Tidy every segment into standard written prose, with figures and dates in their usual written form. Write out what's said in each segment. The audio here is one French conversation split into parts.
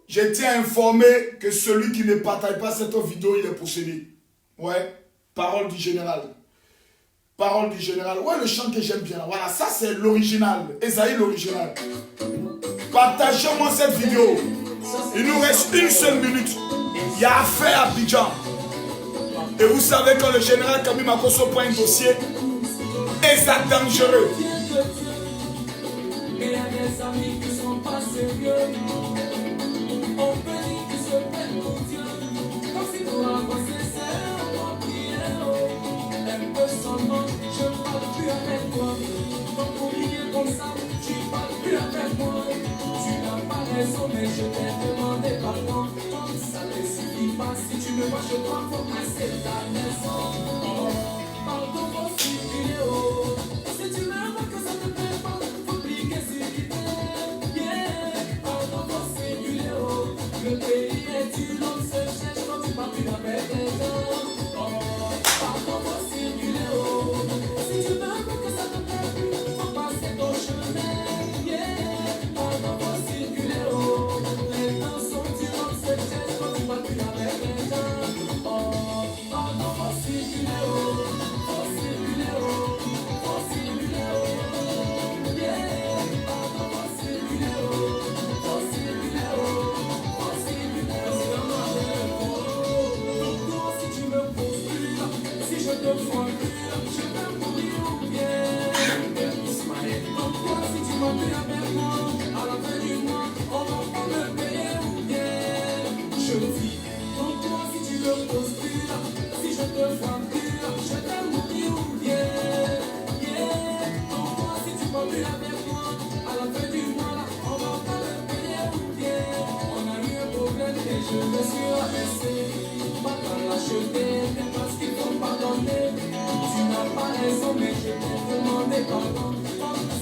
Je tiens à informer que celui qui ne partage pas cette vidéo, il est possédé. Ouais, parole du général. Parole du général. Ouais, le chant que j'aime bien. Voilà, ça c'est l'original. Esaïe l'original. Partagez-moi cette vidéo. Il nous reste une seule minute. Il y a affaire à Abidjan. Et vous savez quand le général Kabi Makosso prend un dossier, et ça dangereux. Il y a des amis qui sont pas sérieux. On peut dire qu'ils se prennent pour Dieu. Comme si nous avancer, c'est un prière. Un peu seulement, je ne parle plus avec toi. Donc pour prier comme ça, tu ne parles plus avec moi. Tu n'as pas raison, mais je t'ai demandé pardon. Ça ne suffit pas, si tu me vois chez toi, faut casser ta maison. Oh, pardon, faut circuler haut. Si tu me vois que ça te plaît pas, faut plier sur l'idée. Yeah, pardon, faut circuler haut. Le pays est du long, se cherche quand tu parles plus avec les gens. Oh, pardon, faut circuler haut. Si tu me vois que ça te plaît plus, faut passer ton chemin. Yeah, pardon, faut circuler haut. Les temps sont du long, se cherche quand tu parles plus avec les gens. Oh, pardon, faut circuler haut. Faut circuler haut. Faut circuler haut. Yeah, pardon, faut circuler haut. Faut circuler haut. Faut circuler haut. Donc toi, si tu me poses plus, si je te vois plus, je vais mourir ou bien. Donc toi, si tu m'as plus avec moi, à la fin du mois, on va pas me payer ou bien. Je dis, donc toi, si tu me poses plus, si je te vois plus, je vais mourir ou bien. Yeah. Donc toi, si tu m'as plus avec moi, à la fin du mois, on va pas me payer ou bien. On a eu un problème et je me suis rabaissé. Pas dans l'acheter, mais parce qu'il faut pardonner. Tu n'as pas raison, mais je t'ai demandé pardon.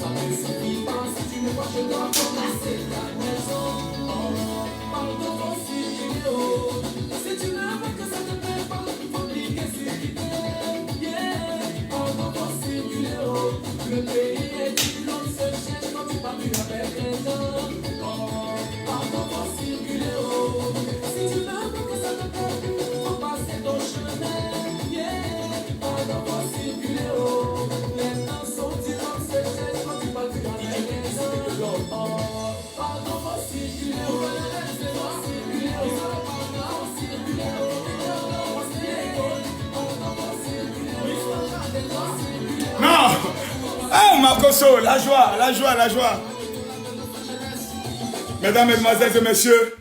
Ça ne suffit pas, si tu me vois, je dois commencer ta maison. Oh, pardon, faut circuler haut. Si tu me vois que ça te plaît pas, faut cliquer sur l'idée. Yeah, pardon, faut circuler haut. Le pays est du long, se cherche quand tu parles plus avec les gens. Oh, pardon, faut circuler haut. Si tu me vois que ça te plaît plus, faut passer ton chemin. Yeah, pardon, faut circuler haut. Les temps sont du long, se cherche quand tu parles plus avec les gens. Oh, pardon, faut circuler haut. Faut circuler haut. Faut circuler haut. Faut circuler haut. Pardon, faut circuler haut. Non! Ah, Makosso, la joie, la joie, la joie. Mesdames, mesdemoiselles et messieurs,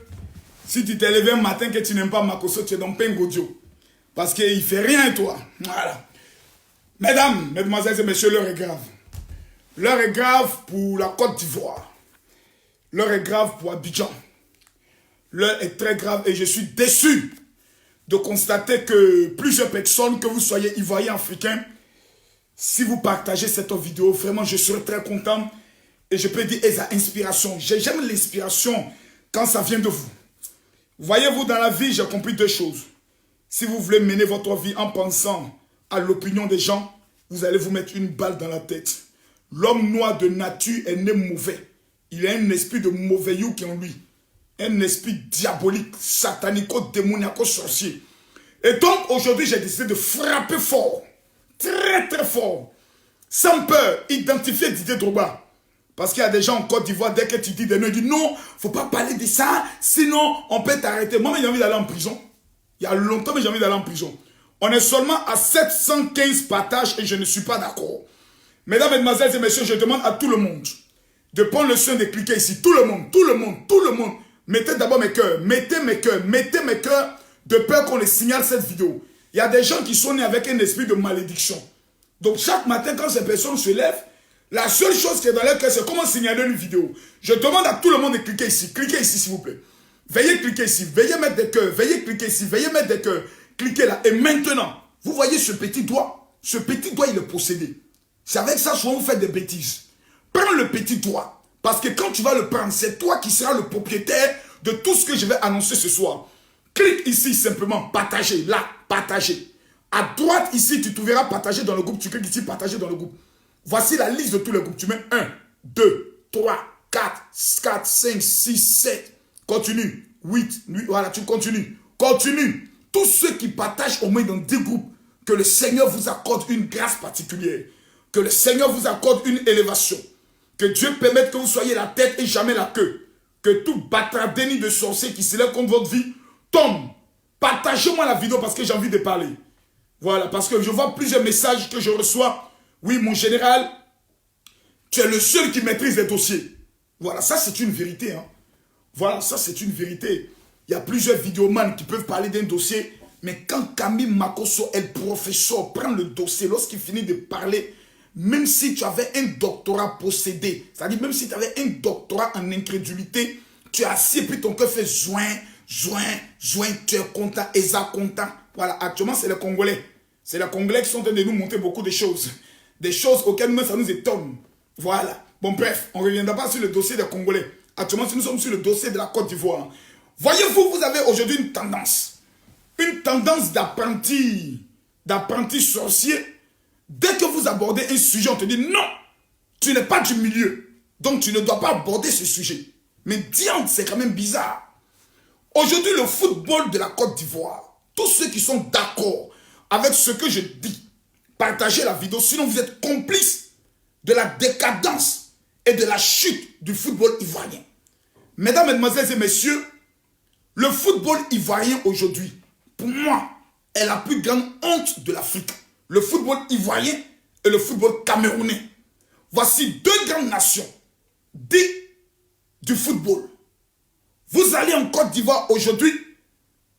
si tu t'es levé un matin que tu n'aimes pas Makosso, tu es dans Pengodio. Parce qu'il ne fait rien, toi. Voilà. Mesdames, mesdemoiselles et messieurs, l'heure est grave. L'heure est grave pour la Côte d'Ivoire. L'heure est grave pour Abidjan. L'heure est très grave et je suis déçu de constater que plusieurs personnes, que vous soyez ivoiriens, africains, si vous partagez cette vidéo, vraiment, je serai très content. Et je peux dire, et ça inspiration. J'aime l'inspiration quand ça vient de vous. Voyez-vous, dans la vie, j'ai compris deux choses. Si vous voulez mener votre vie en pensant à l'opinion des gens, vous allez vous mettre une balle dans la tête. L'homme noir de nature est né mauvais. Il a un esprit de mauvais you qui est en lui. Un esprit diabolique, satanico, démoniaco, sorcier. Et donc, aujourd'hui, j'ai décidé de frapper fort. Très, très fort. Sans peur, identifier Didier Drogba. Parce qu'il y a des gens en Côte d'Ivoire, dès que tu dis des noms, ils disent non, il ne faut pas parler de ça, sinon on peut t'arrêter. Moi, j'ai envie d'aller en prison. Il y a longtemps, mais j'ai envie d'aller en prison. On est seulement à 715 partages et je ne suis pas d'accord. Mesdames, mesdemoiselles et messieurs, je demande à tout le monde de prendre le soin de cliquer ici. Tout le monde, tout le monde, tout le monde. Mettez d'abord mes cœurs, mettez mes cœurs de peur qu'on les signale cette vidéo. Il y a des gens qui sont nés avec un esprit de malédiction. Donc chaque matin, quand ces personnes se lèvent, la seule chose qui est dans leur cœur, c'est comment signaler une vidéo. Je demande à tout le monde de cliquer ici. Cliquez ici, s'il vous plaît. Veuillez cliquer ici. Veuillez mettre des cœurs. Veuillez cliquer ici. Veuillez mettre des cœurs. Cliquez là. Et maintenant, vous voyez ce petit doigt. Ce petit doigt, il est possédé. C'est avec ça, souvent, vous faites des bêtises. Prends le petit doigt. Parce que quand tu vas le prendre, c'est toi qui seras le propriétaire de tout ce que je vais annoncer ce soir. Clique ici simplement. Partager. Là, partager. À droite, ici, tu te verras partager dans le groupe. Tu cliques ici, partager dans le groupe. Voici la liste de tous les groupes. Tu mets 1, 2, 3, 4, 5, 6, 7. Continue. 8, voilà, tu continues. Continue. Tous ceux qui partagent au moins dans 10 groupes, que le Seigneur vous accorde une grâce particulière. Que le Seigneur vous accorde une élévation. Que Dieu permette que vous soyez la tête et jamais la queue. Que tout bâtard déni de sorcier qui se lève contre votre vie tombe. Partagez-moi la vidéo parce que j'ai envie de parler. Voilà, parce que je vois plusieurs messages que je reçois. Oui, mon général, tu es le seul qui maîtrise les dossiers. Voilà, ça c'est une vérité. Hein. Voilà, ça c'est une vérité. Il y a plusieurs vidéomans qui peuvent parler d'un dossier, mais quand Camille Makosso, le professeur, prend le dossier, lorsqu'il finit de parler, même si tu avais un doctorat possédé, c'est-à-dire même si tu avais un doctorat en incrédulité, tu es assis et puis ton cœur fait joint, tu es content, Esa content. Voilà, actuellement c'est les Congolais. C'est les Congolais qui sont en train de nous montrer beaucoup de choses. Des choses auxquelles nous, ça nous étonne. Voilà. Bon, bref, on ne reviendra pas sur le dossier des Congolais. Actuellement, si nous sommes sur le dossier de la Côte d'Ivoire, voyez-vous, vous avez aujourd'hui une tendance d'apprenti sorcier. Dès que vous abordez un sujet, on te dit non, tu n'es pas du milieu, donc tu ne dois pas aborder ce sujet. Mais diantre, c'est quand même bizarre. Aujourd'hui, le football de la Côte d'Ivoire, tous ceux qui sont d'accord avec ce que je dis, partagez la vidéo, sinon vous êtes complices de la décadence et de la chute du football ivoirien. Mesdames, mesdemoiselles et messieurs, le football ivoirien aujourd'hui, pour moi, est la plus grande honte de l'Afrique. Le football ivoirien et le football camerounais. Voici deux grandes nations dites du football. Vous allez en Côte d'Ivoire aujourd'hui,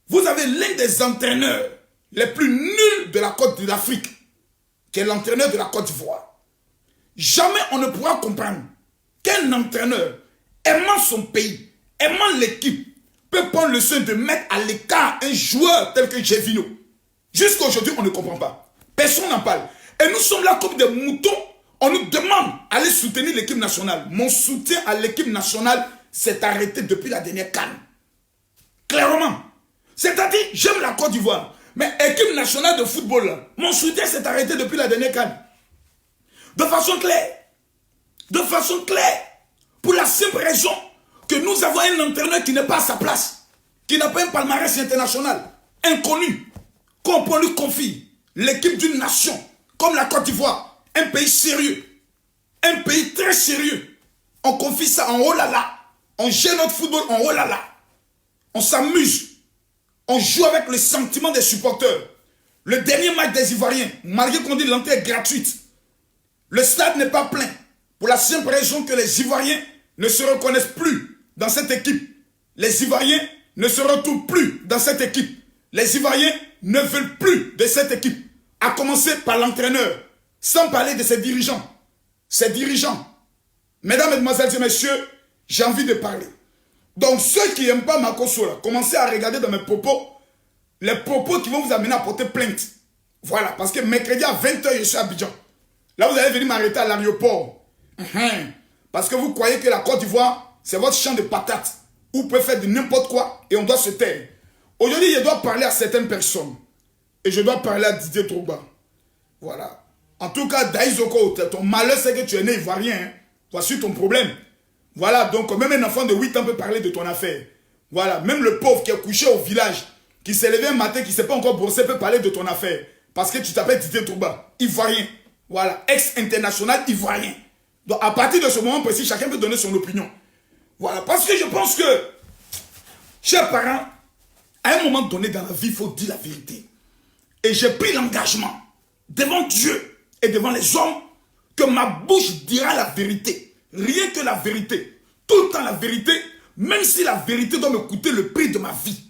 vous avez l'un des entraîneurs les plus nuls de la Côte de l'Afrique, qui est l'entraîneur de la Côte d'Ivoire. Jamais on ne pourra comprendre qu'un entraîneur aimant son pays, aimant l'équipe, peut prendre le soin de mettre à l'écart un joueur tel que Gévino. Jusqu'à aujourd'hui, on ne comprend pas. Personne n'en parle. Et nous sommes là comme des moutons. On nous demande d'aller soutenir l'équipe nationale. Mon soutien à l'équipe nationale s'est arrêté depuis la dernière CAN. Clairement. C'est-à-dire, j'aime la Côte d'Ivoire. Mais équipe nationale de football, mon soutien s'est arrêté depuis la dernière CAN. De façon claire. De façon claire. Pour la simple raison que nous avons un entraîneur qui n'est pas à sa place. Qui n'a pas un palmarès international. Inconnu. Qu'on peut lui confier l'équipe d'une nation comme la Côte d'Ivoire, un pays sérieux, un pays très sérieux. On confie ça en oh là là. On gère notre football en oh là là. On s'amuse. On joue avec le sentiment des supporters. Le dernier match des Ivoiriens, malgré qu'on dit l'entrée est gratuite, le stade n'est pas plein. Pour la simple raison que les Ivoiriens ne se reconnaissent plus dans cette équipe. Les Ivoiriens ne se retrouvent plus dans cette équipe. Les Ivoiriens ne veulent plus de cette équipe. À commencer par l'entraîneur, sans parler de ses dirigeants. Ses dirigeants. Mesdames, mesdemoiselles et messieurs, j'ai envie de parler. Donc ceux qui n'aiment pas Makosso, commencez à regarder dans mes propos, les propos qui vont vous amener à porter plainte. Voilà, parce que mercredi à 20h, je suis à Abidjan. Là, vous allez venir m'arrêter à l'aéroport. Parce que vous croyez que la Côte d'Ivoire, c'est votre champ de patates. Où vous pouvez faire de n'importe quoi et on doit se taire. Aujourd'hui, je dois parler à certaines personnes. Et je dois parler à Didier Drogba. Voilà. En tout cas, Daïzoko, ton malheur, c'est que tu es né ivoirien. Hein. Voici ton problème. Voilà, donc même un enfant de 8 ans peut parler de ton affaire. Voilà, même le pauvre qui est couché au village, qui s'est levé un matin, qui ne s'est pas encore brossé, peut parler de ton affaire. Parce que tu t'appelles Didier Drogba, ivoirien. Voilà, ex-international ivoirien. Donc à partir de ce moment précis, chacun peut donner son opinion. Voilà, parce que je pense que, chers parents, à un moment donné dans la vie, il faut dire la vérité. Et j'ai pris l'engagement devant Dieu et devant les hommes que ma bouche dira la vérité. Rien que la vérité. Tout le temps la vérité, même si la vérité doit me coûter le prix de ma vie.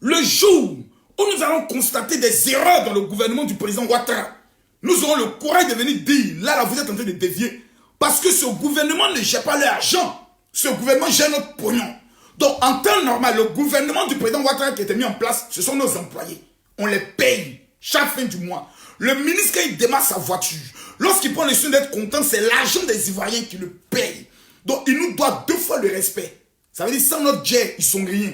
Le jour où nous allons constater des erreurs dans le gouvernement du président Ouattara, nous aurons le courage de venir dire, là vous êtes en train de dévier, parce que ce gouvernement ne gère pas l'argent. Ce gouvernement gère notre pognon. Donc en temps normal, le gouvernement du président Ouattara qui a été mis en place, ce sont nos employés. On les paye chaque fin du mois. Le ministre, quand il démarre sa voiture, lorsqu'il prend le soin d'être content, c'est l'argent des Ivoiriens qui le paye. Donc il nous doit 2 fois le respect. Ça veut dire sans notre jet, ils sont rien.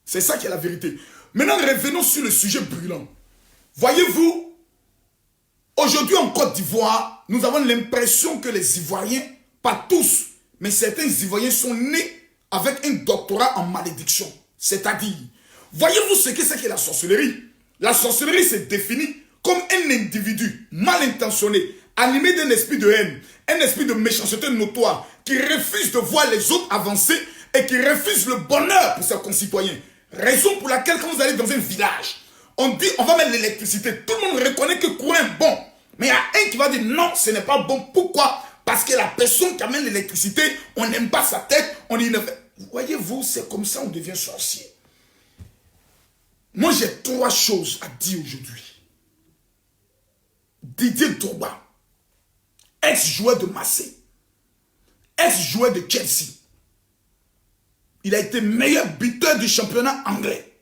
C'est ça qui est la vérité. Maintenant, revenons sur le sujet brûlant. Voyez-vous, aujourd'hui en Côte d'Ivoire, nous avons l'impression que les Ivoiriens, pas tous, mais certains Ivoiriens sont nés avec un doctorat en malédiction. C'est-à-dire, voyez-vous ce que c'est que la sorcellerie? La sorcellerie se définit comme un individu mal intentionné, animé d'un esprit de haine, un esprit de méchanceté notoire, qui refuse de voir les autres avancer et qui refuse le bonheur pour ses concitoyens. Raison pour laquelle quand vous allez dans un village, on dit on va mettre l'électricité. Tout le monde reconnaît que le courant est bon. Mais il y a un qui va dire non, ce n'est pas bon. Pourquoi? Parce que la personne qui amène l'électricité, on n'aime pas sa tête, on dit... Voyez-vous, c'est comme ça on devient sorcier. Moi, j'ai 3 choses à dire aujourd'hui. Didier Drogba, ex-joueur de Marseille, ex-joueur de Chelsea. Il a été meilleur buteur du championnat anglais.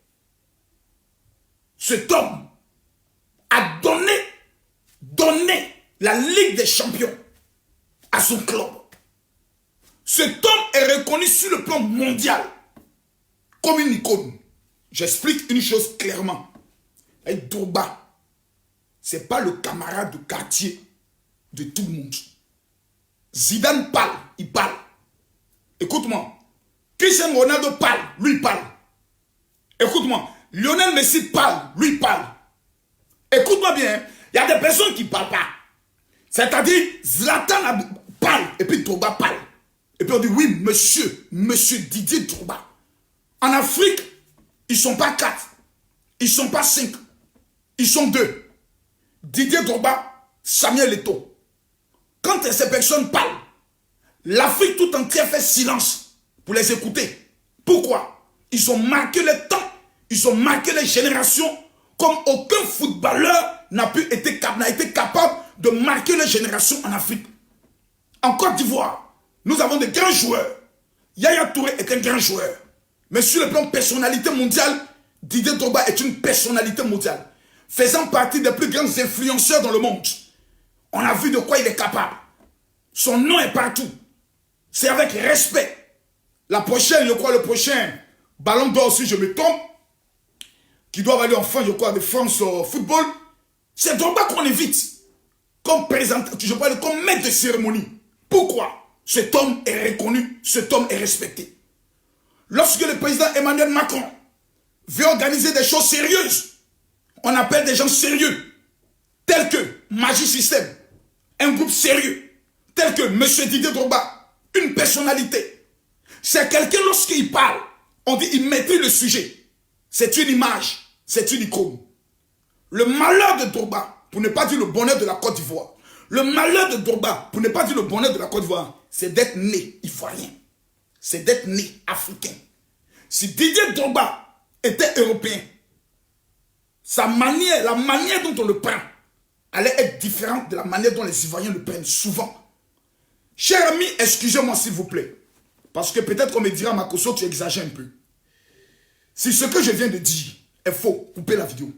Cet homme a donné la Ligue des Champions à son club. Cet homme est reconnu sur le plan mondial comme une icône. J'explique une chose clairement. Drogba, ce n'est pas le camarade de quartier de tout le monde. Zidane parle, il parle. Écoute-moi. Cristiano Ronaldo parle, lui il parle. Écoute-moi. Lionel Messi parle, lui il parle. Écoute-moi bien. Il y a des personnes qui ne parlent pas. C'est-à-dire, Zlatan parle et puis Drogba parle. Et puis on dit, oui, monsieur Didier Drogba. En Afrique, ils ne sont pas 4. Ils ne sont pas 5. Ils sont 2. Didier Drogba, Samuel Eto'o. Quand ces personnes parlent, l'Afrique tout entière fait silence pour les écouter. Pourquoi? Ils ont marqué le temps, ils ont marqué les générations comme aucun footballeur n'a été capable de marquer les générations en Afrique. En Côte d'Ivoire, nous avons de grands joueurs. Yaya Touré est un grand joueur. Mais sur le plan personnalité mondiale, Didier Drogba est une personnalité mondiale. Faisant partie des plus grands influenceurs dans le monde. On a vu de quoi il est capable. Son nom est partout. C'est avec respect. La prochaine, je crois, le prochain ballon d'or, si je me trompe, qui doit aller en fin, je crois, de France Football, c'est Drogba qu'on évite. Comme présentant, je parle comme maître de cérémonie. Pourquoi? Cet homme est reconnu, cet homme est respecté. Lorsque le président Emmanuel Macron veut organiser des choses sérieuses, on appelle des gens sérieux, tels que Magic System, un groupe sérieux, tel que M. Didier Drogba, une personnalité. C'est quelqu'un, lorsqu'il parle, on dit il maîtrise le sujet. C'est une image, c'est une icône. Le malheur de Drogba, pour ne pas dire le bonheur de la Côte d'Ivoire, le malheur de Drogba, pour ne pas dire le bonheur de la Côte d'Ivoire, c'est d'être né ivoirien. C'est d'être né africain. Si Didier Drogba était européen, la manière dont on le prend, allait être différente de la manière dont les Ivoiriens le prennent souvent. Cher ami, excusez-moi s'il vous plaît. Parce que peut-être qu'on me dira, Makosso, tu exagères un peu. Si ce que je viens de dire est faux, coupez la vidéo.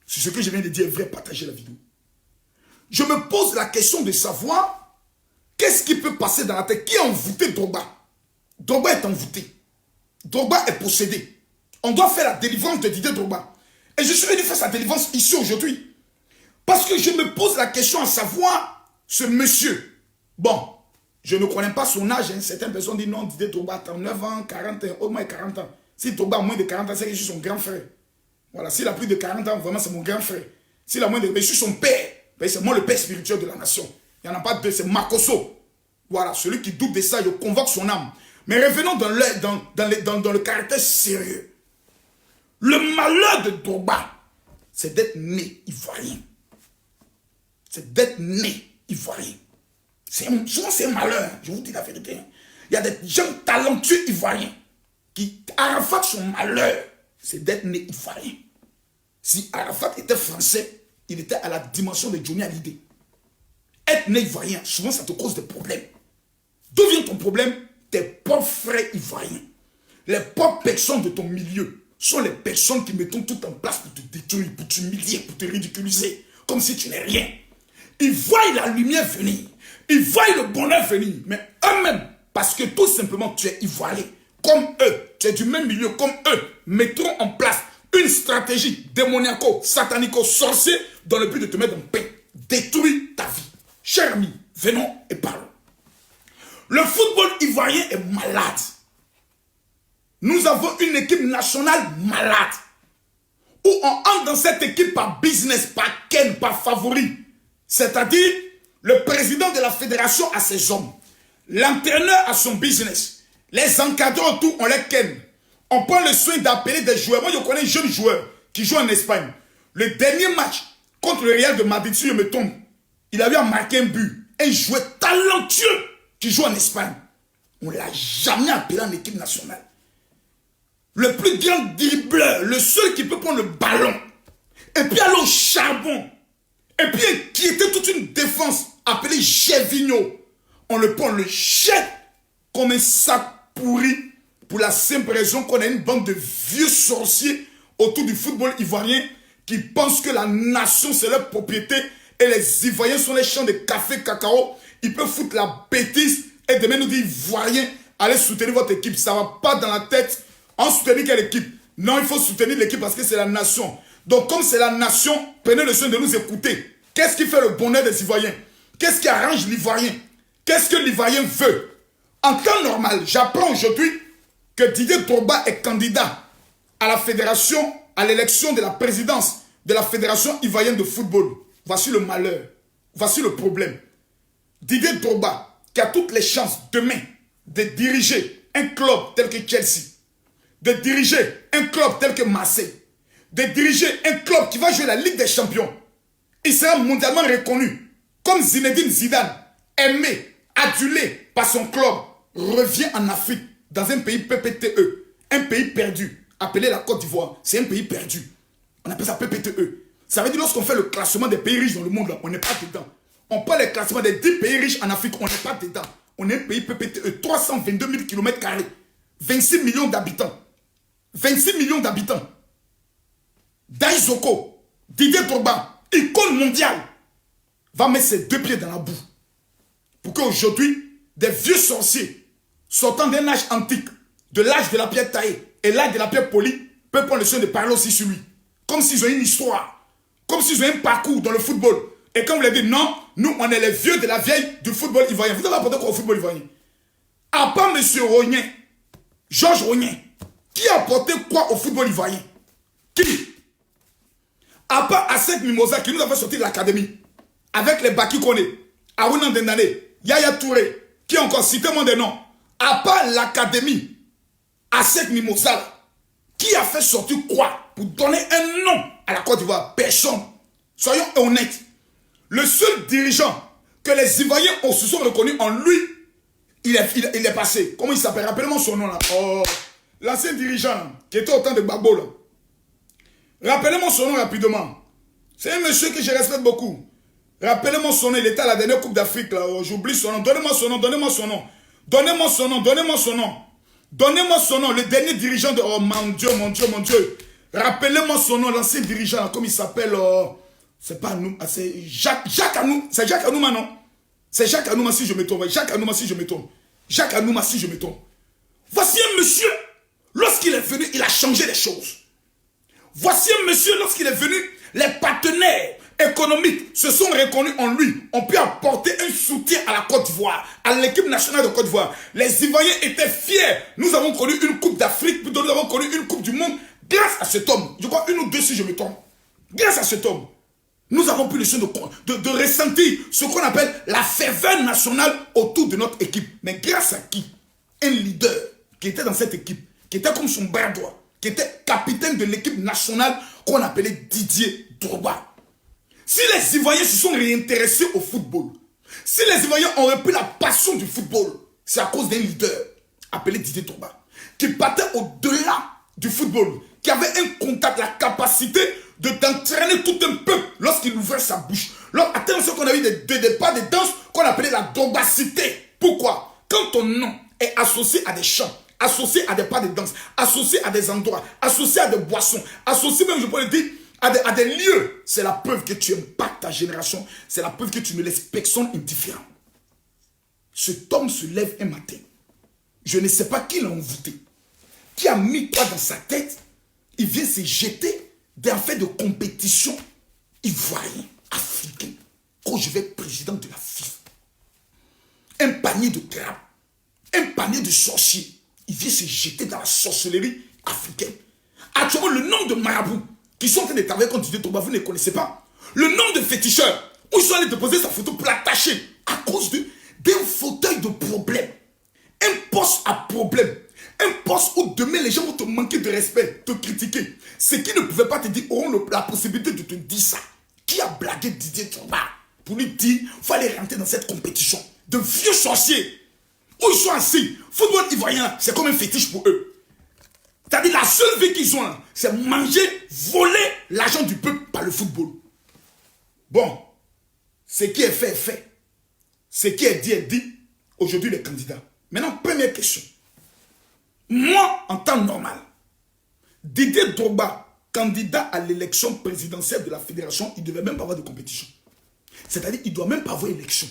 Si ce que je viens de dire est vrai, partagez la vidéo. Je me pose la question de savoir qu'est-ce qui peut passer dans la tête. Qui a envoûté Drogba? Drogba est envoûté. Drogba est possédé. On doit faire la délivrance de Didier Drogba. Et je suis venu faire sa délivrance ici aujourd'hui. Parce que je me pose la question à savoir, ce monsieur, bon, je ne connais pas son âge. Certaines personnes disent non, Didier Drogba a 39 ans, 40 ans, au moins 40 ans. Si Drogba a moins de 40 ans, c'est que je suis son grand frère. Voilà, s'il a plus de 40 ans, vraiment c'est mon grand frère. S'il a moins de... Mais je suis son père. C'est moi le père spirituel de la nation. Il n'y en a pas deux, c'est Makosso. Voilà, celui qui doute de ça, je convoque son âme. Mais revenons dans le caractère sérieux. Le malheur de Drogba, c'est d'être né ivoirien. C'est d'être né ivoirien. Souvent c'est un malheur, je vous dis la vérité. Il y a des gens talentueux ivoiriens qui, Arafat, son malheur, c'est d'être né ivoirien. Si Arafat était français, il était à la dimension de Johnny Hallyday. Être né ivoirien, souvent ça te cause des problèmes. D'où vient ton problème? Tes pauvres frères ivoiriens. Les pauvres personnes de ton milieu sont les personnes qui mettent tout en place pour te détruire, pour t'humilier, pour te ridiculiser, comme si tu n'es rien. Ils voient la lumière venir. Ils voient le bonheur venir. Mais eux-mêmes, parce que tout simplement tu es ivoirien, comme eux, tu es du même milieu comme eux, mettront en place une stratégie démoniaco, satanico, sorcier, dans le but de te mettre en paix. Détruire ta vie. Chers amis, venons et parlons. Le football ivoirien est malade. Nous avons une équipe nationale malade. Où on entre dans cette équipe par business, par ken, par favori. C'est-à-dire, le président de la fédération a ses hommes. L'entraîneur a son business. Les encadrants, tout, on les ken. On prend le soin d'appeler des joueurs. Moi, je connais un jeune joueur qui joue en Espagne. Le dernier match contre le Real de Madrid, si je me trompe, il avait marqué un but. Un joueur talentueux qui joue en Espagne. On ne l'a jamais appelé en équipe nationale. Le plus grand dribbleur, le seul qui peut prendre le ballon, et puis aller au charbon, et puis inquiéter toute une défense, appelée Gervinho. On le prend, le jette comme un sac pourri, pour la simple raison qu'on a une bande de vieux sorciers autour du football ivoirien qui pensent que la nation c'est leur propriété et les Ivoiriens sont les champs de café, cacao. Ils peuvent foutre la bêtise et demain nous dire Ivoiriens, allez soutenir votre équipe. Ça ne va pas dans la tête. On soutenir quelle équipe? Non, il faut soutenir l'équipe parce que c'est la nation. Donc comme c'est la nation, prenez le soin de nous écouter. Qu'est-ce qui fait le bonheur des Ivoiriens? Qu'est-ce qui arrange l'Ivoirien? Qu'est-ce que l'Ivoirien veut? En temps normal, j'apprends aujourd'hui que Didier Drogba est candidat à la fédération, à l'élection de la présidence de la fédération ivoirienne de football. Voici le malheur. Voici le problème. Didier Drogba, qui a toutes les chances demain de diriger un club tel que Chelsea, de diriger un club tel que Marseille, de diriger un club qui va jouer la Ligue des Champions. Il sera mondialement reconnu comme Zinedine Zidane, aimé, adulé par son club, revient en Afrique, dans un pays PPTE, un pays perdu, appelé la Côte d'Ivoire. C'est un pays perdu. On appelle ça PPTE. Ça veut dire lorsqu'on fait le classement des pays riches dans le monde, là, on n'est pas dedans. On prend le classement des 10 pays riches en Afrique, on n'est pas dedans. On est un pays PPTE, 322 000 km², 26 millions d'habitants. 26 millions d'habitants. Daizoko, Didier Drogba, icône mondiale, va mettre ses deux pieds dans la boue. Pour qu'aujourd'hui, des vieux sorciers, sortant d'un âge antique, de l'âge de la pierre taillée et l'âge de la pierre polie, peuvent prendre le soin de parler aussi sur lui. Comme s'ils ont une histoire. Comme s'ils ont un parcours dans le football. Et quand vous leur dites, non, nous, on est les vieux de la vieille du football ivoirien. Vous avez apporté quoi au football ivoirien? À part M. Rognin, Georges Rognin, qui a apporté quoi au football ivoirien? Qui? À part Asek Mimosa, qui nous a fait sortir de l'académie, avec les Baki Kone, Aruna Dendane, Yaya Touré, qui a encore cité-moi des noms. À part l'académie, Asek Mimosa, qui a fait sortir quoi pour donner un nom à la Côte d'Ivoire? Personne. Soyons honnêtes. Le seul dirigeant que les Ivoiriens se sont reconnus en lui, il est passé. Comment il s'appelle? Rappelez-moi son nom là. Oh, l'ancien dirigeant là, qui était au temps de Gbagbo là. Rappelez-moi son nom rapidement. C'est un monsieur que je respecte beaucoup. Rappelez-moi son nom. Il était à la dernière Coupe d'Afrique là. Oh, j'oublie son nom. Donnez-moi son nom. Donnez-moi son nom. Donnez-moi son nom. Donnez-moi son nom. Donnez-moi son nom. Le dernier dirigeant de... Oh mon Dieu, mon Dieu, mon Dieu. Rappelez-moi son nom. L'ancien dirigeant là, comme il s'appelle... c'est pas nous. C'est Jacques Anouma. C'est Jacques Anouma, non? C'est Jacques Anouma si je me trompe. Jacques Anouma si je me trompe. Jacques Anouma si je me trompe. Voici un monsieur. Lorsqu'il est venu, il a changé les choses. Voici un monsieur, lorsqu'il est venu, les partenaires économiques se sont reconnus en lui. On peut apporter un soutien à la Côte d'Ivoire, à l'équipe nationale de Côte d'Ivoire. Les Ivoiriens étaient fiers. Nous avons connu une Coupe d'Afrique, puis nous avons connu une Coupe du Monde grâce à cet homme. Je crois une ou deux si je me trompe. Grâce à cet homme, nous avons pu le soin de ressentir ce qu'on appelle la ferveur nationale autour de notre équipe. Mais grâce à qui? Un leader qui était dans cette équipe, qui était comme son bras droit, qui était capitaine de l'équipe nationale qu'on appelait Didier Drogba. Si les Ivoiriens se sont réintéressés au football, si les Ivoiriens ont repris la passion du football, c'est à cause d'un leader appelé Didier Drogba, qui partait au-delà du football, qui avait un contact, la capacité d'entraîner tout un peuple lorsqu'il ouvrait sa bouche. À tel point qu'on a eu des pas de danse qu'on appelait la Drogacité. Pourquoi? Quand ton nom est associé à des chants, associé à des pas de danse, associé à des endroits, associé à des boissons, associé même, je pourrais dire, à des lieux, c'est la preuve que tu impactes ta génération, c'est la preuve que tu ne laisses personne indifférent. Cet homme se lève un matin, je ne sais pas qui l'a envoûté, qui a mis quoi dans sa tête, il vient se jeter dans fait de compétition ivoirien, africain, quand je vais être président de la FIFA. Un panier de crabes, un panier de sorciers. il vient se jeter dans la sorcellerie africaine. Actuellement, le nombre de marabouts qui sont en train de travailler contre Didier Drogba, vous ne connaissez pas. Le nombre de féticheurs où ils sont allés déposer sa photo pour l'attacher à cause d'un fauteuil de problème. Un poste à problème. Un poste où demain les gens vont te manquer de respect, te critiquer. Ceux qui ne pouvaient pas te dire auront la possibilité de te dire ça. Qui a blagué Didier Drogba pour lui dire qu'il fallait rentrer dans cette compétition de vieux sorciers où ils sont assis. Football ivoirien, c'est comme un fétiche pour eux. C'est-à-dire la seule vie qu'ils ont, c'est manger, voler l'argent du peuple par le football. Bon, ce qui est fait est fait. Ce qui est dit. Aujourd'hui, les candidats. Maintenant, première question. Moi, en temps normal, Didier Drogba, candidat à l'élection présidentielle de la fédération, il ne devait même pas avoir de compétition. C'est-à-dire qu'il ne doit même pas avoir élection.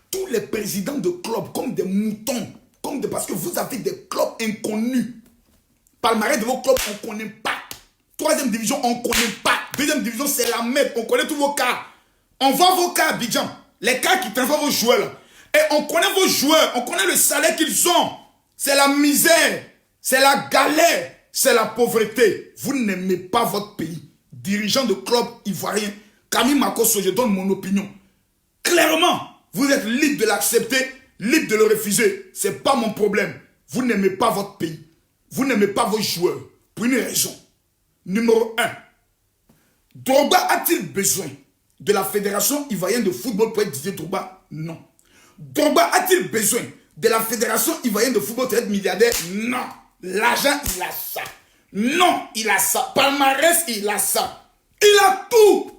Tous les présidents de clubs, comme des moutons, parce que vous avez des clubs inconnus. Palmarès de vos clubs, on ne connaît pas. Troisième division, on ne connaît pas. Deuxième division, c'est la merde. On connaît tous vos cas. On voit vos cas à Abidjan. Les cas qui transforment vos joueurs. Là. Et on connaît vos joueurs. On connaît le salaire qu'ils ont. C'est la misère. C'est la galère. C'est la pauvreté. Vous n'aimez pas votre pays. Dirigeant de club ivoirien, Camille Makosso, je donne mon opinion. Clairement, vous êtes libre de l'accepter, libre de le refuser. Ce n'est pas mon problème. Vous n'aimez pas votre pays. Vous n'aimez pas vos joueurs. Pour une raison. Numéro 1. Drogba a-t-il besoin de la Fédération ivoirienne de football pour être Didier Drogba? Non. Drogba a-t-il besoin de la Fédération ivoirienne de football pour être milliardaire? Non. L'argent, il a ça. Non, il a ça. Palmarès, il a ça. Il a tout.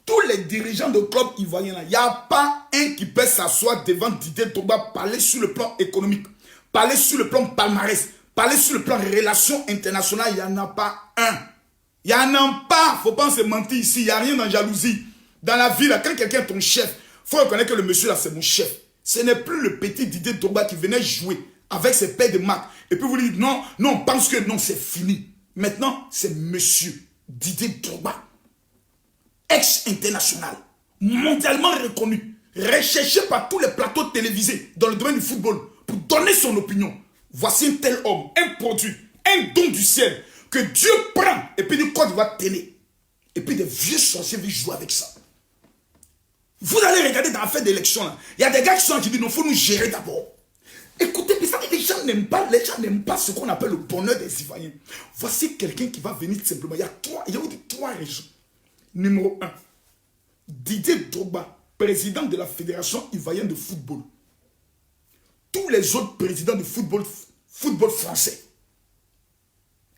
Tous les dirigeants de clubs ivoiriens, il n'y a pas un qui peut s'asseoir devant Didier Drogba, parler sur le plan économique, parler sur le plan palmarès, parler sur le plan relations internationales. Il n'y en a pas un. Il n'y en a pas. Il ne faut pas se mentir ici. Il n'y a rien dans jalousie. Dans la vie, là, quand quelqu'un est ton chef, il faut reconnaître que le monsieur là, c'est mon chef. Ce n'est plus le petit Didier Drogba qui venait jouer avec ses pères de marque. Et puis vous lui dites non, non, on pense que non, c'est fini. Maintenant, c'est monsieur Didier Drogba. Ex-international, mondialement reconnu, recherché par tous les plateaux télévisés dans le domaine du football pour donner son opinion. Voici un tel homme, un produit, un don du ciel que Dieu prend et puis du Côte d'Ivoire tenait. Et puis des vieux sorciers viennent jouer avec ça. Vous allez regarder dans l'affaire d'élection là. Il y a des gars qui sont qui disent non, il faut nous gérer d'abord. Écoutez, les gens n'aiment pas ce qu'on appelle le bonheur des Ivoiriens. Voici quelqu'un qui va venir simplement. Il y a trois raisons. Numéro 1. Didier Drogba, président de la Fédération ivoirienne de football. Tous les autres présidents de football français,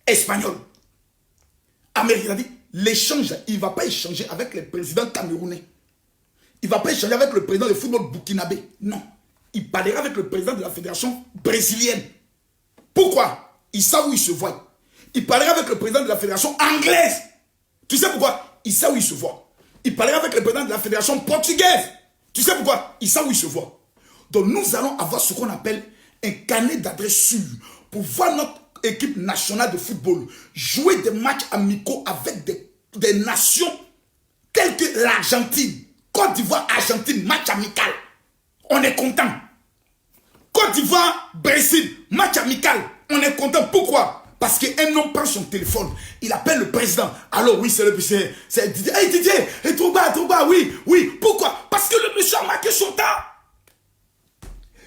espagnol, américain, l'échange, il ne va pas échanger avec les présidents camerounais. Il ne va pas échanger avec le président de football burkinabé. Non. Il parlera avec le président de la fédération brésilienne. Pourquoi? Il sait où il se voit. Il parlera avec le président de la fédération anglaise. Tu sais pourquoi? Il sait où il se voit. Il parlera avec le président de la fédération portugaise. Tu sais pourquoi? Il sait où il se voit. Donc nous allons avoir ce qu'on appelle un carnet d'adresse sûr pour voir notre équipe nationale de football jouer des matchs amicaux avec des nations telles que l'Argentine. Côte d'Ivoire, Argentine, match amical. On est content. Côte d'Ivoire, Brésil, match amical. On est content. Pourquoi? Parce qu'un homme prend son téléphone, il appelle le président. Alors oui, c'est Didier. Hey Didier, hey, Drogba, oui. Pourquoi? Parce que le monsieur a marqué son temps.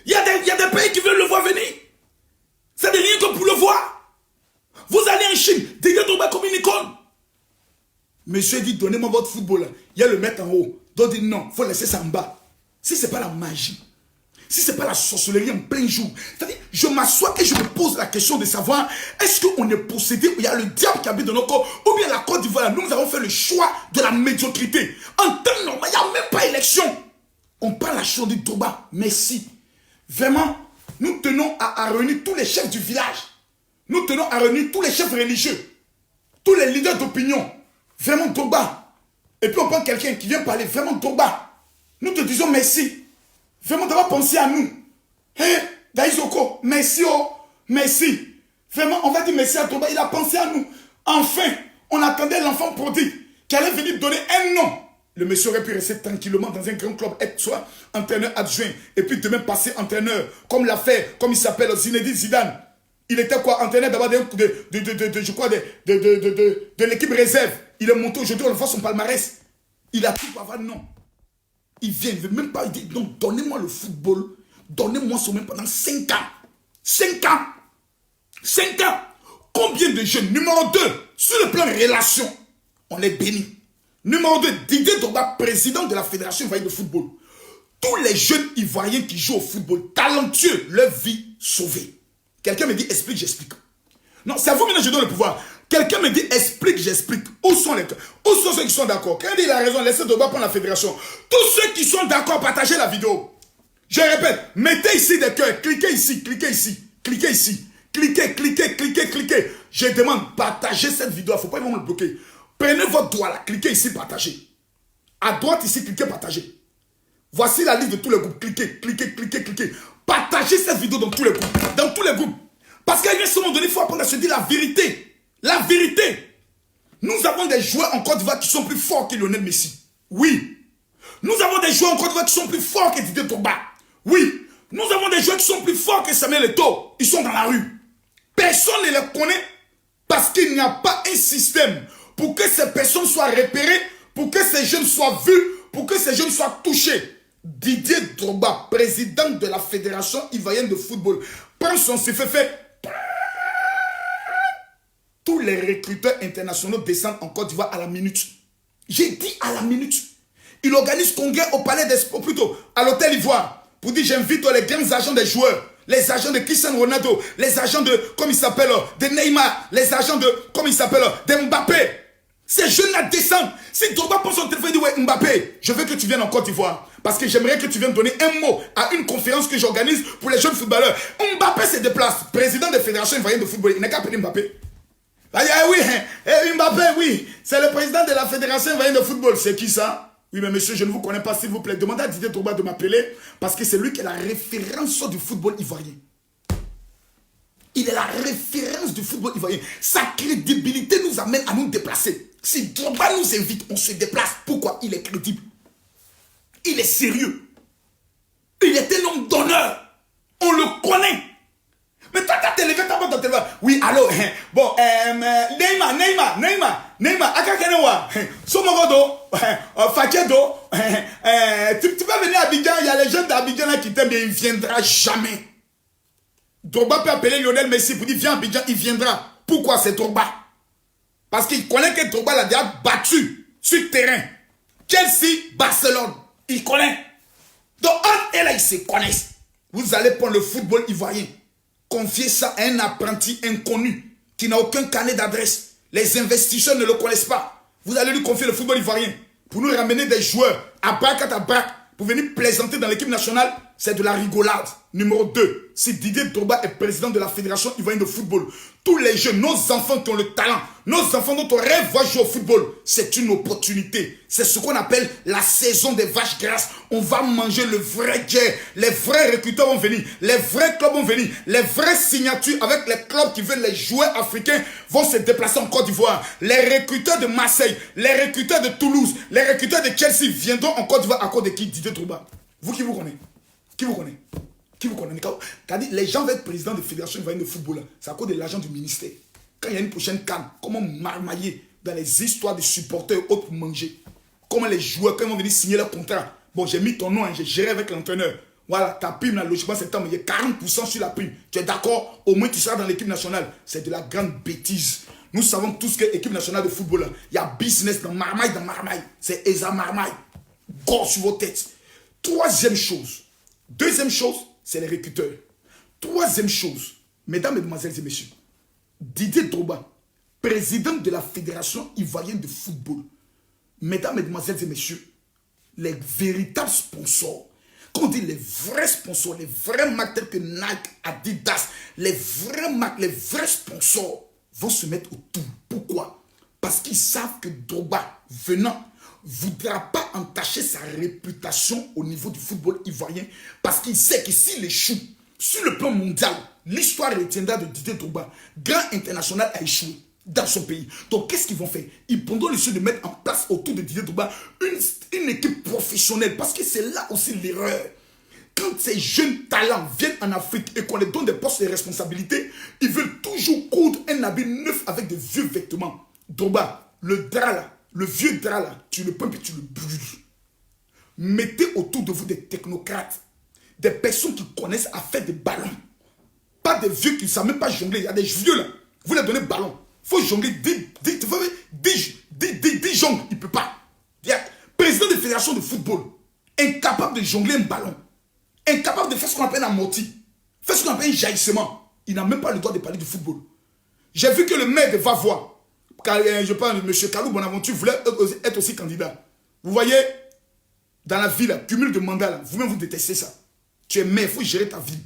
Il y a des pays qui veulent le voir venir. C'est des liens pour le voir. Vous allez en Chine, Didier Drogba comme une icône. Monsieur dit, donnez-moi votre football. Il y a le mec en haut. D'autres disent non, il faut laisser ça en bas. Si ce n'est pas la magie, si ce n'est pas la sorcellerie en plein jour, c'est-à-dire, je m'assois et je me pose la question de savoir, est-ce qu'on est possédé ou il y a le diable qui habite dans nos corps, ou bien la Côte d'Ivoire, nous avons fait le choix de la médiocrité. En temps normal, il n'y a même pas élection. On parle la chose du Drogba, mais si, vraiment, nous tenons à réunir tous les chefs du village, nous tenons à réunir tous les chefs religieux, tous les leaders d'opinion, vraiment Drogba. Et puis on prend quelqu'un qui vient parler, vraiment Drogba. Nous te disons merci. Vraiment d'avoir pensé à nous. Hé, Daïzoko, merci, oh, merci. Vraiment, on va dire merci à Drogba, il a pensé à nous. Enfin, on attendait l'enfant prodigue qui allait venir donner un nom Le monsieur aurait pu rester tranquillement dans un grand club, être soit entraîneur adjoint, et puis demain passer entraîneur, comme l'a fait, comme il s'appelle Zinedine Zidane. Il était quoi? Entraîneur d'abord de l'équipe réserve. Il est monté aujourd'hui, on le voit son palmarès. Il a tout avant, non. Il vient, il ne veut même pas dire, donc donnez-moi le football, donnez-moi son même pendant 5 ans. 5 ans. 5 ans. Combien de jeunes? Numéro 2, sur le plan relation, on est béni. Numéro 2, Didier Drogba, président de la Fédération ivoirienne de football. Tous les jeunes Ivoiriens qui jouent au football, talentueux, leur vie sauvée. Quelqu'un me dit, explique, j'explique. Non, c'est à vous maintenant, je donne le pouvoir. Quelqu'un me dit, explique, j'explique. Où sont ceux qui sont d'accord? Quand il a raison, laissez Drogba prendre la fédération. Tous ceux qui sont d'accord, partagez la vidéo. Je répète, mettez ici des cœurs, cliquez ici, cliquez ici, cliquez ici. Cliquez, cliquez, cliquez, cliquez. Je demande, partagez cette vidéo. Il ne faut pas vraiment le bloquer. Prenez votre doigt là, cliquez ici, partagez. À droite ici, cliquez, partagez. Voici la liste de tous les groupes. Cliquez, cliquez, cliquez, cliquez. Partagez cette vidéo dans tous les groupes. Dans tous les groupes. Parce qu'à un moment donné, il faut apprendre à se dire la vérité. La vérité. Nous avons des joueurs en Côte d'Ivoire qui sont plus forts que Lionel Messi. Oui. Nous avons des joueurs en Côte d'Ivoire qui sont plus forts que Didier Drogba. Oui. Nous avons des joueurs qui sont plus forts que Samuel Eto'o. Ils sont dans la rue. Personne ne les connaît parce qu'il n'y a pas un système pour que ces personnes soient repérées, pour que ces jeunes soient vus, pour que ces jeunes soient touchés. Didier Drogba, président de la Fédération ivoirienne de football, prend son sifflet, fait. Tous les recruteurs internationaux descendent en Côte d'Ivoire à la minute. J'ai dit à la minute. Il organise congrès au Palais des Sports, plutôt à l'Hôtel Ivoire, pour dire j'invite les grands agents des joueurs, les agents de Cristiano Ronaldo, les agents de, comme il s'appelle, de Neymar, les agents de, comme il s'appelle, de Mbappé. Ces jeunes-là descendent. Si Drogba prend son téléphone et dit, ouais, Mbappé, je veux que tu viennes en Côte d'Ivoire. Parce que j'aimerais que tu viennes donner un mot à une conférence que j'organise pour les jeunes footballeurs. Mbappé se déplace, président de la Fédération ivoirienne de football. Il n'a qu'à appeler Mbappé. Ah oui, Mbappé, oui. C'est le président de la Fédération ivoirienne de football. C'est qui ça? Oui, mais monsieur, je ne vous connais pas, s'il vous plaît. Demandez à Didier Drogba de m'appeler parce que c'est lui qui est la référence du football ivoirien. Il est la référence du football ivoirien. Sa crédibilité nous amène à nous déplacer. Si Drogba nous invite, on se déplace. Pourquoi? Il est crédible. Il est sérieux. Il est un homme d'honneur. On le connaît. Mais toi, tu as télévé, tu as télévé. Oui, allô. Bon, Neymar, Akakenewa, Somogodo, Fakedo, tu peux venir à Abidjan, il y a les jeunes d'Abidjan là qui t'aiment, mais il ne viendra jamais. Drogba peut appeler Lionel Messi pour dire viens à Abidjan, il viendra. Pourquoi c'est Drogba? Parce qu'il connaît que Drogba l'a déjà battu sur le terrain. Chelsea, Barcelone, il connaît. Donc, eux et là, ils se connaissent. Vous allez prendre le football ivoirien. Confier ça à un apprenti inconnu qui n'a aucun carnet d'adresse. Les investisseurs ne le connaissent pas. Vous allez lui confier le football ivoirien pour nous ramener des joueurs à braque à braque pour venir plaisanter dans l'équipe nationale. C'est de la rigolade. Numéro 2, si Didier Drogba est président de la Fédération ivoirienne de football, tous les jeunes, nos enfants qui ont le talent, nos enfants dont on rêve voir jouer au football, c'est une opportunité. C'est ce qu'on appelle la saison des vaches grasses. On va manger le vrai guerre. Les vrais recruteurs vont venir. Les vrais clubs vont venir. Les vraies signatures avec les clubs qui veulent les joueurs africains vont se déplacer en Côte d'Ivoire. Les recruteurs de Marseille, les recruteurs de Toulouse, les recruteurs de Chelsea viendront en Côte d'Ivoire à cause de qui? Didier Drogba. Vous qui vous connaissez? Qui vous connaît? Qui vous connaît? Les gens veulent être président de la Fédération ivoirienne de football. C'est à cause de l'argent du ministère. Quand il y a une prochaine canne, comment marmailler dans les histoires de supporters et autres pour manger? Comment les joueurs, quand ils vont venir signer leur contrat? Bon, j'ai mis ton nom, j'ai géré avec l'entraîneur. Voilà, ta prime, là, logiquement, septembre, il y a 40% sur la prime. Tu es d'accord? Au moins, tu seras dans l'équipe nationale. C'est de la grande bêtise. Nous savons tous que l'équipe nationale de football, il y a business dans marmaille, C'est Eza Marmaille. Gore sur vos têtes. Deuxième chose, c'est les recruteurs. Troisième chose, mesdames, mesdemoiselles et messieurs, Didier Drogba, président de la Fédération ivoirienne de football. Mesdames, mesdemoiselles et messieurs, les véritables sponsors, quand on dit les vrais sponsors, les vrais marques telles que Nike, Adidas, les vraies marques, les vrais sponsors vont se mettre autour. Pourquoi? Parce qu'ils savent que Drogba, venant, ne voudra pas entacher sa réputation au niveau du football ivoirien parce qu'il sait que s'il échoue sur le plan mondial, l'histoire retiendra de Didier Drogba. Grand international a échoué. dans son pays. Donc, qu'est-ce qu'ils vont faire? Ils prendront le choix de mettre en place autour de Didier Drogba une équipe professionnelle. Parce que c'est là aussi l'erreur. Quand ces jeunes talents viennent en Afrique et qu'on les donne des postes de responsabilité, ils veulent toujours coudre un habit neuf avec de vieux vêtements. Drogba, le drap là, le vieux drap là, tu le peins et tu le brûles. Mettez autour de vous des technocrates, des personnes qui connaissent à faire des ballons. Pas des vieux qui ne savent même pas jongler. Il y a des vieux là, vous leur donnez ballon. Il faut jongler 10 jongles, il ne peut pas. Il y a président de fédération de football, incapable de jongler un ballon. Incapable de faire ce qu'on appelle un amorti, faire ce qu'on appelle un jaillissement. Il n'a même pas le droit de parler du football. J'ai vu que le maire de Vavois, je parle de M. Kalou Bonaventure, voulait être aussi candidat. Vous voyez, dans la ville, cumul de mandats, vous-même vous détestez ça. Tu es maire, il faut gérer ta ville.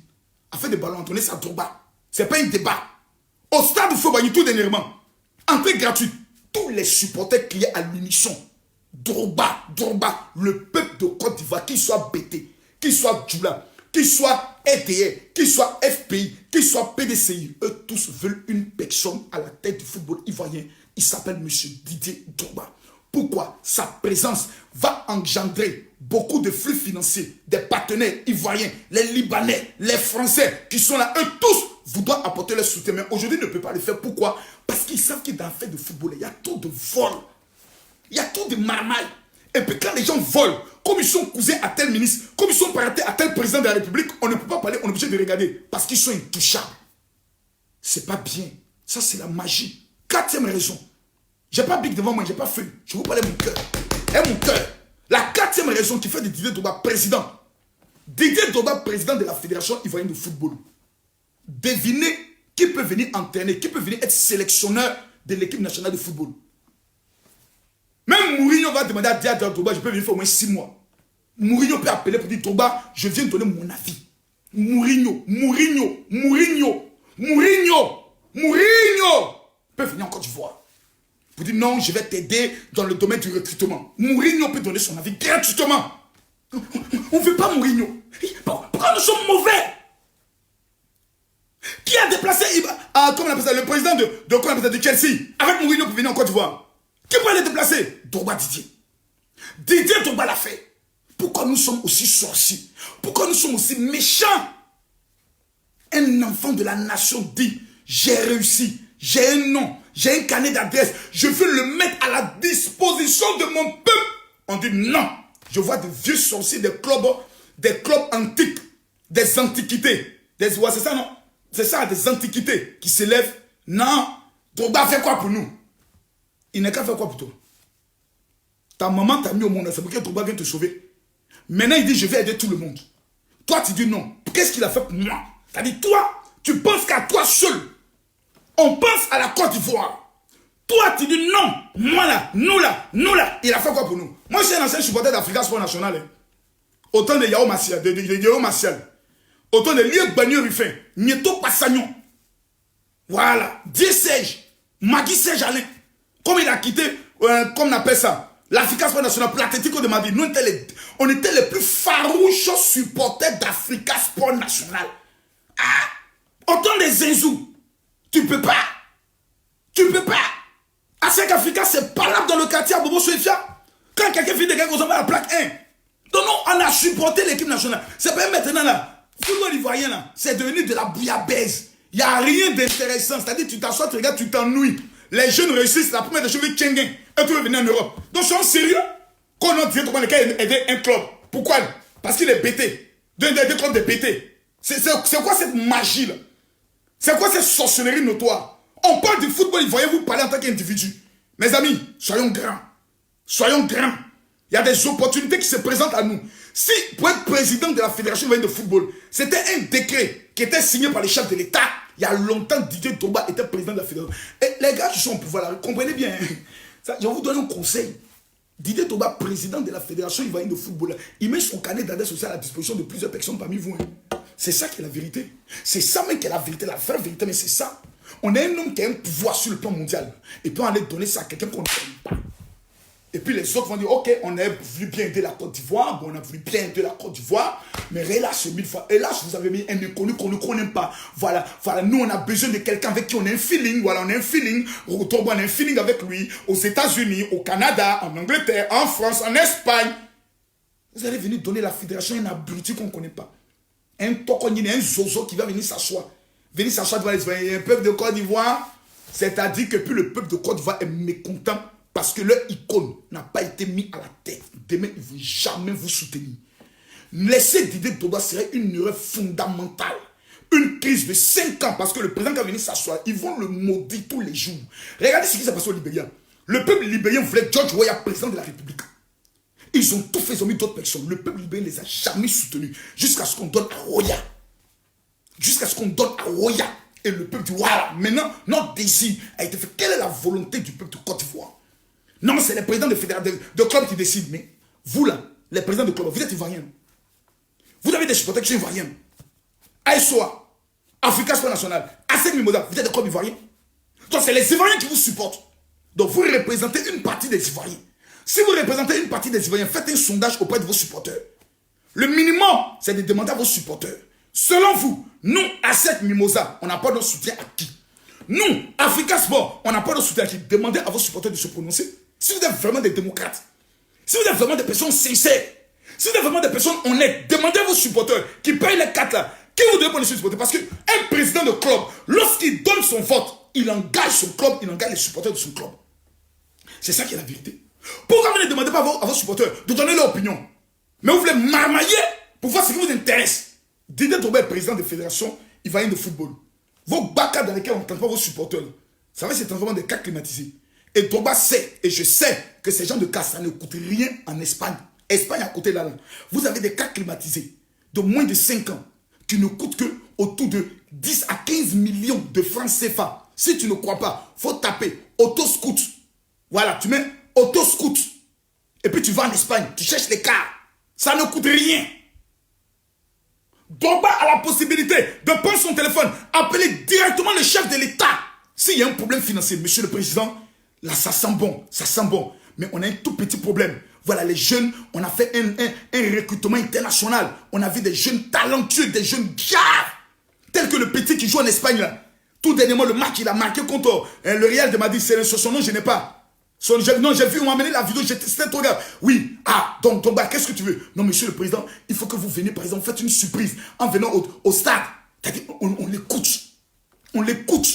Afin de ballon, Antoine, ça Drogba. Ce n'est pas un débat. Au stade, il faut gagner tout dernièrement. Entrée gratuite. Tous les supporters criaient à l'unisson. Drogba, Drogba, le peuple de Côte d'Ivoire, qu'il soit BT, qu'il soit Djoula, qu'il soit RTR, qu'il soit FPI, qu'il soit PDCI, eux tous veulent une personne à la tête du football ivoirien. Il s'appelle M. Didier Drogba. Pourquoi? Sa présence va engendrer beaucoup de flux financiers, des partenaires ivoiriens, les Libanais, les Français qui sont là, eux tous voudraient apporter leur soutien. Mais aujourd'hui, ils ne peuvent pas le faire. Pourquoi? Parce qu'ils savent que dans l'affaire de football, il y a trop de vols, il y a trop de marmailles. Et puis quand les gens volent, comme ils sont cousins à tel ministre, comme ils sont parentés à tel président de la République, on ne peut pas parler, on est obligé de regarder. Parce qu'ils sont intouchables. C'est pas bien. Ça, c'est la magie. 4e raison. J'ai pas bic devant moi, j'ai pas feuille. Je vous parler de mon cœur. Et mon cœur. La 4e raison qui fait de Didier Drogba président. Didier Drogba président de la Fédération ivoirienne de football. Devinez qui peut venir entraîner, qui peut venir être sélectionneur de l'équipe nationale de football. Même Mourinho va demander à Didier Drogba, je peux venir faire au moins 6 mois. Mourinho peut appeler pour dire Drogba, je viens donner mon avis. Mourinho peut venir en Côte d'Ivoire. Pour dire non, je vais t'aider dans le domaine du recrutement. Mourinho peut donner son avis gratuitement. On ne veut pas Mourinho. Pourquoi nous sommes mauvais? Qui a déplacé le président de Chelsea avec Mourinho pour venir en Côte d'Ivoire? Qui peut les déplacer? Drogba Didier. Didier Drogba l'a fait. Pourquoi nous sommes aussi sorciers? Pourquoi nous sommes aussi méchants? Un enfant de la nation dit, j'ai réussi, j'ai un nom, j'ai un carnet d'adresse, je veux le mettre à la disposition de mon peuple. On dit non. Je vois des vieux sorciers, des clubs antiques, des antiquités. C'est ça, non? C'est ça, des antiquités qui s'élèvent. Non. Drogba fait quoi pour nous? Il n'est qu'à faire quoi pour toi? Ta maman t'a mis au monde, c'est pour que Drogba vienne te sauver. Maintenant, il dit, je vais aider tout le monde. Toi, tu dis non. Qu'est-ce qu'il a fait pour moi? C'est-à-dire, toi, tu penses qu'à toi seul. On pense à la Côte d'Ivoire. Toi, tu dis non. Moi là, nous là. Il a fait quoi pour nous? Moi, je suis un ancien supporter d'Africa Sport National. Hein. Autant de Yao Martial, autant de Liek Bagno Ruffin, Nieto Passagnon. Voilà. Dieu Serge, Magui Serge Alain. Comme il a quitté, comme on appelle ça, l'Africa Sport National pour l'Atlético de Madrid. Nous, on était les plus farouches supporters d'Africa Sport National. Ah, autant de Zenzou. Tu peux pas. ASEC Africa, c'est pas là dans le quartier à Bobo Soifia. Quand quelqu'un fait des gars, on va à la plaque 1. Donc non, on a supporté l'équipe nationale. C'est pas maintenant là. Football ivoirien là, c'est devenu de la bouillabaisse. Il n'y a rien d'intéressant. C'est-à-dire, tu t'assois, tu regardes, tu t'ennuies. Les jeunes réussissent, la première des choses, Tchengen. Et tu veux venir en Europe. Donc, je suis sérieux. Quand on dit comment le gars aider un club. Pourquoi? Parce qu'il est bêté. Deux clubs de bêté. C'est quoi cette magie là? C'est quoi cette sorcellerie notoire? On parle du football ivoirien, vous parlez en tant qu'individu. Mes amis, soyons grands. Soyons grands. Il y a des opportunités qui se présentent à nous. Si, pour être président de la Fédération ivoirienne de football, c'était un décret qui était signé par les chefs de l'État, il y a longtemps, Didier Drogba était président de la Fédération. Et les gars qui sont au pouvoir là, comprenez bien. Ça, je vais vous donner un conseil. Didier Drogba, président de la Fédération ivoirienne de football, il met son carnet d'adresse sociale à la disposition de plusieurs personnes parmi vous. C'est ça qui est la vérité. C'est ça même qui est la vérité, la vraie vérité, mais c'est ça. On est un homme qui a un pouvoir sur le plan mondial. Et puis on allait donner ça à quelqu'un qu'on ne connaît pas. Et puis les autres vont dire, ok, on a voulu bien aider la Côte d'Ivoire, bon, on a voulu bien aider la Côte d'Ivoire, mais relâche 1000 fois. Et là, vous avez mis un inconnu qu'on ne connaît pas. Voilà, nous, on a besoin de quelqu'un avec qui on a un feeling. Voilà, on a un feeling. On a un feeling avec lui aux États-Unis, au Canada, en Angleterre, en France, en Espagne. Vous allez venir donner la fédération un abruti qu'on ne connaît pas. Un tokonine, un zozo qui va venir s'asseoir. Venir s'asseoir devant les Ivoiriens. Il y a un peuple de Côte d'Ivoire. C'est-à-dire que puis le peuple de Côte d'Ivoire est mécontent parce que leur icône n'a pas été mis à la tête. Demain, ils ne vont jamais vous soutenir. Laisser Didier Drogba serait une erreur fondamentale. Une crise de 5 ans parce que le président qui va venir s'asseoir, ils vont le maudire tous les jours. Regardez ce qui s'est passé au Libéria. Le peuple libérien voulait George Weah président de la République. Ils ont tout fait, ils ont mis d'autres personnes. Le peuple libérien ne les a jamais soutenus jusqu'à ce qu'on donne à Weah. Jusqu'à ce qu'on donne à Weah. Et le peuple dit, voilà, maintenant, notre désir a été fait. Quelle est la volonté du peuple de Côte d'Ivoire? Non, c'est les présidents de clubs qui décident. Mais vous là, les présidents de clubs, vous êtes ivoiriens. Vous avez des supporters qui sont ivoiriens. ASOA, Africa Sport National, ASEC Mimosa, vous êtes des clubs ivoiriens. Donc c'est les Ivoiriens qui vous supportent. Donc vous représentez une partie des Ivoiriens. Si vous représentez une partie des Ivoiriens, faites un sondage auprès de vos supporters. Le minimum, c'est de demander à vos supporters. Selon vous, nous, ASEC Mimosa, on n'a pas de soutien à qui? Nous, Africa Sport, on n'a pas de soutien à qui? Demandez à vos supporters de se prononcer. Si vous êtes vraiment des démocrates, si vous êtes vraiment des personnes sincères, si vous êtes vraiment des personnes honnêtes, demandez à vos supporters qui payent les 4 là, qui vous devez pour les supporters. Parce qu'un président de club, lorsqu'il donne son vote, il engage son club, il engage les supporters de son club. C'est ça qui est la vérité. Pourquoi vous ne demandez pas à vos supporters de donner leur opinion? Mais vous voulez marmailler pour voir ce qui vous intéresse. Didier Drogba est président de fédération ivoirienne de football. Vos bacs dans lesquels on ne tente pas vos supporters, ça va se transformer en des cas climatisés. Et Drogba sait, et je sais que ces gens de cas, ça ne coûte rien en Espagne. Espagne à côté de là. Vous avez des cas climatisés de moins de 5 ans qui ne coûtent que autour de 10 à 15 millions de francs CFA. Si tu ne crois pas, il faut taper auto-scout. Voilà, tu mets auto-scout. Et puis tu vas en Espagne, tu cherches les cas. Ça ne coûte rien. Drogba a la possibilité de prendre son téléphone, appeler directement le chef de l'État. S'il y a un problème financier, monsieur le président, là ça sent bon, ça sent bon. Mais on a un tout petit problème. Voilà, les jeunes, on a fait un recrutement international. On a vu des jeunes talentueux, des jeunes gars, tels que le petit qui joue en Espagne là. Tout dernièrement, le match, il a marqué contre le Real de Madrid. C'est son nom, je n'ai pas. Non, j'ai vu, on m'a amené la vidéo, c'était trop grave. Oui, donc, qu'est-ce que tu veux? Non, monsieur le président, il faut que vous veniez, par exemple, faites une surprise en venant au stade. On l'écoute. On l'écoute.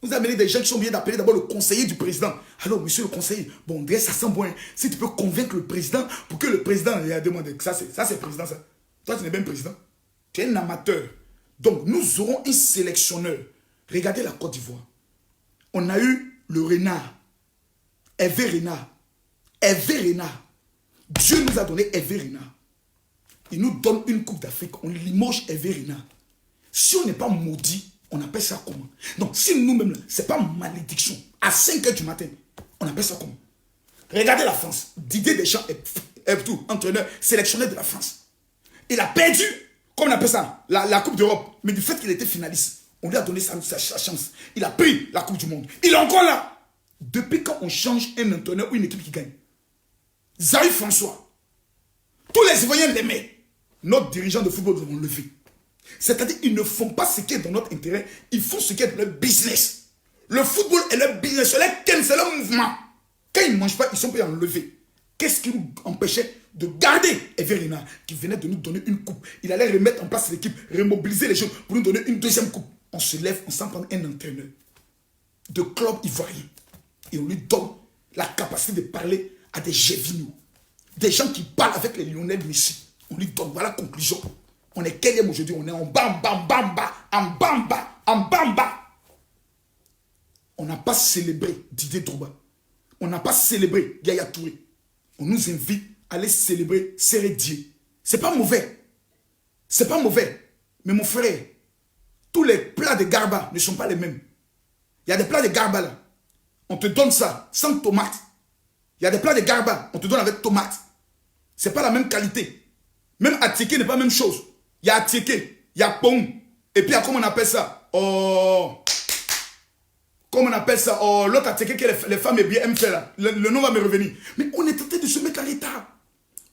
Vous amenez des gens qui sont obligés d'appeler d'abord le conseiller du président. Alors, monsieur le conseiller, bon, ça sent bon. Si tu peux convaincre le président pour que le président ait demandé. Ça, c'est le président, ça. Toi, tu n'es pas un président. Tu es un amateur. Donc, nous aurons un sélectionneur. Regardez la Côte d'Ivoire. On a eu le renard. Hervé Renard. Dieu nous a donné Hervé Renard. Il nous donne une coupe d'Afrique. On limoge Hervé Renard. Si on n'est pas maudit, on appelle ça comment? Donc, si nous-mêmes, ce n'est pas malédiction. À 5 h du matin, on appelle ça comment? Regardez la France. Didier Deschamps est tout, entraîneur, sélectionneur de la France. Il a perdu, comme on appelle ça, la Coupe d'Europe. Mais du fait qu'il était finaliste, on lui a donné sa chance. Il a pris la Coupe du Monde. Il est encore là. Depuis quand on change un entraîneur ou une équipe qui gagne? Zahir François. Tous les Ivoiriens l'aimaient. Notre dirigeant de football, nous avons levé. C'est-à-dire, ils ne font pas ce qui est dans notre intérêt. Ils font ce qui est dans leur business. Le football est leur business. C'est leur mouvement. Quand ils ne mangent pas, ils sont prêts à enlever. Qu'est-ce qui nous empêchait de garder Hervé Renard, qui venait de nous donner une coupe? Il allait remettre en place l'équipe, remobiliser les jeunes pour nous donner une deuxième coupe. On se lève, on s'en prend un entraîneur de club ivoirien. Et on lui donne la capacité de parler à des Gévino. Des gens qui parlent avec les Lionel Messi. On lui donne, voilà la conclusion. On est quel aujourd'hui? On est en bamba. On n'a pas célébré Didier Drogba. On n'a pas célébré Yaya Touré. On nous invite à aller célébrer Sérédier. C'est pas mauvais. C'est pas mauvais. Mais mon frère, tous les plats de Garba ne sont pas les mêmes. Il y a des plats de Garba là. On te donne ça sans tomate. Il y a des plats de Garba, on te donne avec tomate. Ce n'est pas la même qualité. Même Atiké n'est pas la même chose. Il y a Atiké, il y a Pong. Et puis, comment on appelle ça? Oh. Comment on appelle ça? Oh, l'autre attaqué que les femmes aiment faire là. Le nom va me revenir. Mais on est en train de se mettre à l'état.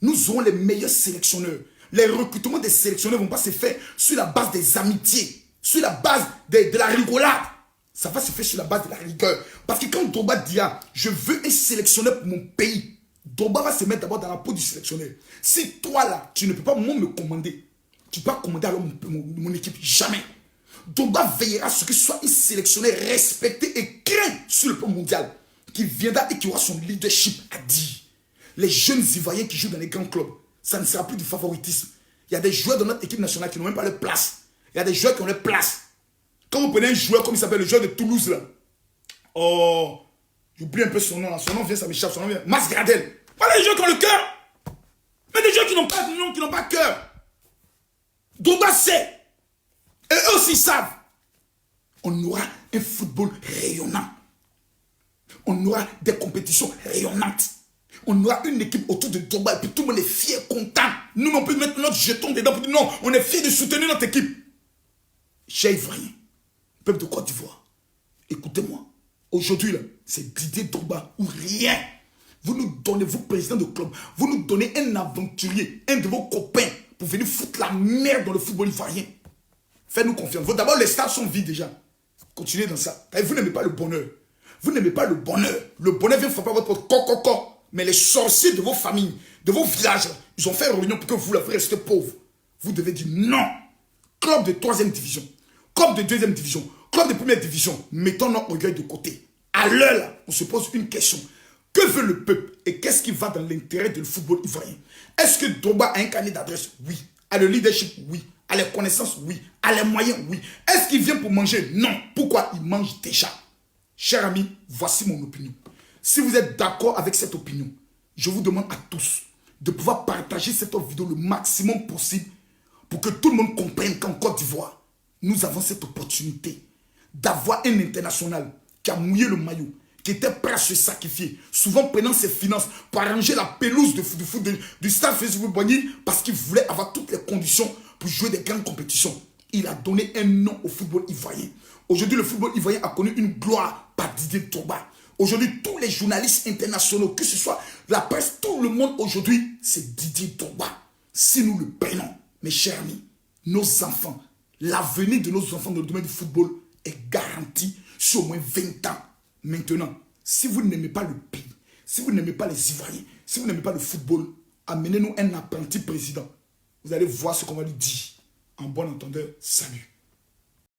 Nous aurons les meilleurs sélectionneurs. Les recrutements des sélectionneurs ne vont pas se faire sur la base des amitiés, sur la base de la rigolade. Ça va se faire sur la base de la rigueur. Parce que quand Drogba dit, je veux un sélectionneur pour mon pays, Drogba va se mettre d'abord dans la peau du sélectionneur. Si toi là, tu ne peux pas me commander, tu ne peux pas commander alors mon équipe, jamais. Drogba veillera à ce que ce soit un sélectionneur respecté et craint sur le plan mondial, qui viendra et qui aura son leadership à dire. Les jeunes Ivoiriens qui jouent dans les grands clubs, ça ne sera plus du favoritisme. Il y a des joueurs de notre équipe nationale qui n'ont même pas leur place. Il y a des joueurs qui ont leur place. Quand vous prenez un joueur comme il s'appelle, le joueur de Toulouse là, oh, j'oublie un peu son nom là, son nom vient, ça m'échappe, son nom vient, Mas Gradel. Voilà les joueurs qui ont le cœur. Mais des joueurs qui n'ont pas de nom, qui n'ont pas cœur. Drogba sait. Et eux aussi savent. On aura un football rayonnant. On aura des compétitions rayonnantes. On aura une équipe autour de Drogba et puis tout le monde est fier, content. Nous, on peut mettre notre jeton dedans pour dire non, on est fier de soutenir notre équipe. Chers Ivoiriens, peuple de Côte d'Ivoire, écoutez-moi. Aujourd'hui, là, c'est Didier Drogba ou rien. Vous nous donnez, vous président de club, vous nous donnez un aventurier, un de vos copains pour venir foutre la merde dans le football ivoirien. Faites-nous confiance. D'abord, les stades sont vides déjà. Continuez dans ça. Vous n'aimez pas le bonheur. Vous n'aimez pas le bonheur. Le bonheur vient frapper votre corps. Mais les sorciers de vos familles, de vos villages, ils ont fait une réunion pour que vous, là, vous restez pauvre. Vous devez dire non. Club de 3e division, club de 2e division, club de 1re division, mettons notre orgueil de côté. À l'heure, là, on se pose une question. Que veut le peuple et qu'est-ce qui va dans l'intérêt du football ivoirien? Est-ce que Drogba a un carnet d'adresse? Oui. A le leadership? Oui. A les connaissances? Oui. A les moyens? Oui. Est-ce qu'il vient pour manger? Non. Pourquoi il mange déjà? Chers amis, voici mon opinion. Si vous êtes d'accord avec cette opinion, je vous demande à tous de pouvoir partager cette vidéo le maximum possible pour que tout le monde comprenne qu'en Côte d'Ivoire, nous avons cette opportunité d'avoir un international qui a mouillé le maillot, qui était prêt à se sacrifier, souvent prenant ses finances pour arranger la pelouse du stade Félix-Houphouët Boigny parce qu'il voulait avoir toutes les conditions pour jouer des grandes compétitions. Il a donné un nom au football ivoirien. Aujourd'hui, le football ivoirien a connu une gloire par Didier Drogba. Aujourd'hui, tous les journalistes internationaux, que ce soit la presse, tout le monde aujourd'hui, c'est Didier Drogba. Si nous le prenons, mes chers amis, nos enfants, l'avenir de nos enfants dans le domaine du football est garanti sur au moins 20 ans. Maintenant, si vous n'aimez pas le pays, si vous n'aimez pas les Ivoiriens, si vous n'aimez pas le football, amenez-nous un apprenti président. Vous allez voir ce qu'on va lui dire. En bon entendeur, salut.